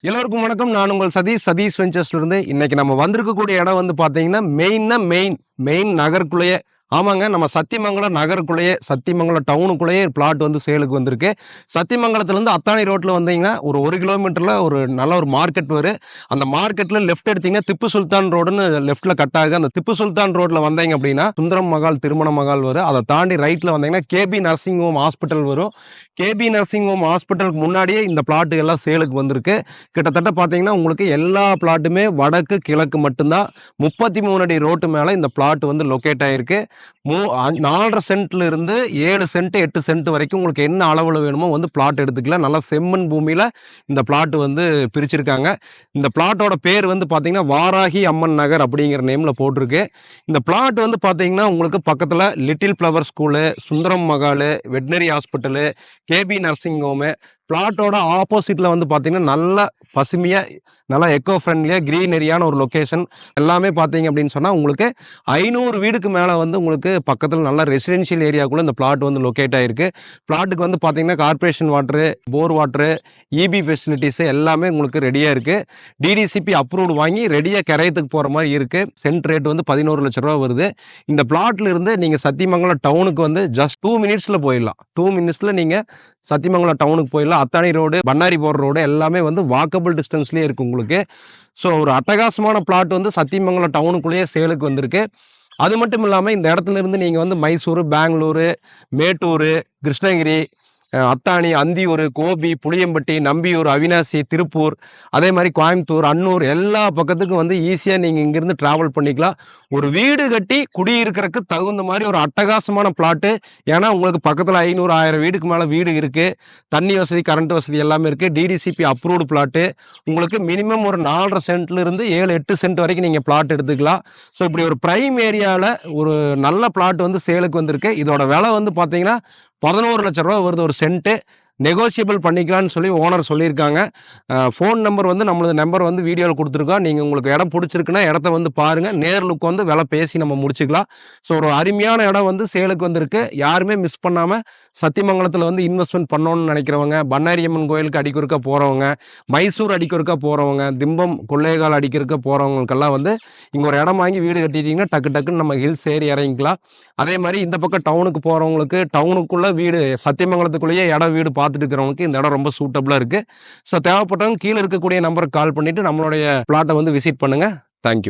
எல்லோருக்கும் வணக்கம். நான் உங்கள் சதீஷ் வெஞ்சர்ஸ்ல இருந்து. இன்னைக்கு நம்ம வந்திருக்கக்கூடிய இடம் வந்து பாத்தீங்கன்னா மெயின் நகருக்குள்ளேயே. ஆமாங்க, நம்ம சத்தியமங்கலம் நகருக்குள்ளேயே, சத்தியமங்கலம் டவுனுக்குள்ளேயே பிளாட் வந்து சேலுக்கு வந்திருக்கு. சத்தியமங்கலத்துலேருந்து அத்தானி ரோட்டில் வந்தீங்கன்னா ஒரு கிலோமீட்டரில் நல்ல ஒரு மார்க்கெட் வரும். அந்த மார்க்கெட்டில் லெஃப்ட் எடுத்தீங்கன்னா திப்பு சுல்தான் ரோடுன்னு லெஃப்ட்டில் கட் ஆகுது. அந்த திப்பு சுல்தான் ரோட்டில் வந்தீங்க அப்படின்னா சுந்தரம் மகால் திருமண மகால் வரும். அதை தாண்டி ரைட்டில் வந்தீங்கன்னா கேபி நர்சிங் ஹோம் ஹாஸ்பிட்டல் வரும். கேபி நர்சிங் ஹோம் ஹாஸ்பிட்டலுக்கு முன்னாடியே இந்த பிளாட்டு எல்லாம் சேலுக்கு வந்திருக்கு. கிட்டத்தட்ட பார்த்தீங்கன்னா உங்களுக்கு எல்லா பிளாட்டுமே வடக்கு கிழக்கு மட்டும்தான். 33 அடி ரோட்டு மேலே இந்த பிளாட் வந்து லொக்கேட் ஆகிருக்கு. 4.5 சென்ட்ல இருந்து 7 சென்ட் 8 சென்ட் வரைக்கும் உங்களுக்கு என்ன அளவில் வேணுமோ வந்து பிளாட் எடுத்துக்கலாம். நல்லா செம்மண் பூமியில் இந்த பிளாட் வந்து பிரிச்சிருக்காங்க. இந்த பிளாட்டோட பேர் வந்து பார்த்தீங்கன்னா வாராகி அம்மன் நகர் அப்படிங்கிற நேமில் போட்டிருக்கு. இந்த பிளாட் வந்து பார்த்தீங்கன்னா உங்களுக்கு பக்கத்தில் little flower school, Sundaram Mahal, veterinary hospital, KP nursing home, பிளாட்டோட ஆப்போசிட்டில் வந்து பார்த்தீங்கன்னா நல்ல பசுமையாக, நல்லா எக்கோ ஃப்ரெண்ட்லியாக க்ரீனரியான ஒரு லொக்கேஷன். எல்லாமே பார்த்தீங்க அப்படின்னு சொன்னால் உங்களுக்கு 500 வீடுக்கு மேலே வந்து உங்களுக்கு பக்கத்தில் நல்ல ரெசிடென்ஷியல் ஏரியாவுக்குள்ளே இந்த பிளாட் வந்து லொக்கேட் ஆகிருக்கு. பிளாட்டுக்கு வந்து பார்த்தீங்கன்னா கார்பரேஷன் வாட்ரு, போர் வாட்ரு, இபி ஃபெசிலிட்டிஸு எல்லாமே உங்களுக்கு ரெடியாக இருக்குது. டிடிசிபி அப்ரூவ்டு வாங்கி ரெடியாக கிரயத்துக்கு போகிற மாதிரி இருக்குது. சென்ட் ரேட் வந்து 11 லட்ச ரூபா வருது. இந்த பிளாட்டில் இருந்து நீங்கள் சத்தியமங்கலம் டவுனுக்கு வந்து ஜஸ்ட் 2 மினிட்ஸில் போயிடலாம். 2 மினிட்ஸில் நீங்கள் சத்தியமங்கலம் டவுனுக்கு போயிடலாம். அத்தானி ரோடு, பண்ணாரி போகிற ரோடு எல்லாமே வந்து வாக்கபிள் டிஸ்டன்ஸ்லேயே இருக்குது உங்களுக்கு. ஸோ ஒரு அட்டகாசமான பிளாட் வந்து சத்தியமங்கலம் டவுனுக்குள்ளேயே சேலுக்கு வந்திருக்கு. அது மட்டும் இல்லாமல் இந்த இடத்துல இருந்து நீங்கள் வந்து மைசூர், பெங்களூரு, மேட்டூர், கிருஷ்ணகிரி, அத்தானி, அந்தியூர், கோபி, புளியம்பட்டி, நம்பியூர், அவினாசி, திருப்பூர், அதே மாதிரி கோயம்புத்தூர், அன்னூர் எல்லா பக்கத்துக்கும் வந்து ஈஸியாக நீங்கள் இங்கேருந்து ட்ராவல் பண்ணிக்கலாம். ஒரு வீடு கட்டி குடியிருக்கிறதுக்கு தகுந்த மாதிரி ஒரு அட்டகாசமான பிளாட்டு. ஏன்னா உங்களுக்கு பக்கத்தில் 500-1000 வீடுக்கு மேலே வீடு இருக்குது. தண்ணி வசதி, கரண்ட் வசதி எல்லாமே இருக்குது. DTCP approved plot. உங்களுக்கு மினிமம் ஒரு 4.5 சென்ட்லேருந்து 7-8 சென்ட் வரைக்கும் நீங்கள் பிளாட் எடுத்துக்கலாம். ஸோ இப்படி ஒரு ப்ரைம் ஏரியாவில் ஒரு நல்ல பிளாட் வந்து சேலுக்கு வந்திருக்கு. இதோட விலை வந்து பார்த்தீங்கன்னா 11 லட்ச ரூபா வருது ஒரு சென்ட்டு. நெகோசியபிள் பண்ணிக்கலான்னு சொல்லி ஓனர் சொல்லியிருக்காங்க. ஃபோன் நம்பர் வந்து நம்மளது நம்பர் வந்து வீடியோவில் கொடுத்துருக்கோம். நீங்கள் உங்களுக்கு இடம் பிடிச்சிருக்குன்னா இடத்த வந்து பாருங்கள். நேர்லுக்கு வந்து விலை பேசி நம்ம முடிச்சுக்கலாம். ஸோ ஒரு அருமையான இடம் வந்து சேலுக்கு வந்திருக்கு. யாருமே மிஸ் பண்ணாமல் சத்தியமங்கலத்தில் வந்து இன்வெஸ்ட்மெண்ட் பண்ணணும்னு நினைக்கிறவங்க, பண்ணாரியம்மன் கோயிலுக்கு அடிக்கொருக்கா போகிறவங்க, மைசூர் அடிக்கொருக்கா போகிறவங்க, திம்பம் கொள்ளைகால் அடிக்கொருக்கா போகிறவங்களுக்கெல்லாம் வந்து இங்கே ஒரு இடம் வாங்கி வீடு கட்டிட்டிங்கன்னா டக்குன்னு நம்ம ஹில்ஸ் ஏறி இறங்கிக்கலாம். அதே மாதிரி இந்த பக்கம் டவுனுக்கு போகிறவங்களுக்கு டவுனுக்குள்ளே வீடு, சத்தியமங்கலத்துக்குள்ளேயே இடம் வீடு பார்த்துட்டு இருக்கிறவங்களுக்கு இந்த இடம் ரொம்ப சூட்டபிளாக இருக்குது. ஸோ தேவைப்பட்டவங்க கீழே இருக்கக்கூடிய நம்பருக்கு கால் பண்ணிவிட்டு நம்மளுடைய பிளாட்டை வந்து விசிட் பண்ணுங்கள். தேங்க்யூ.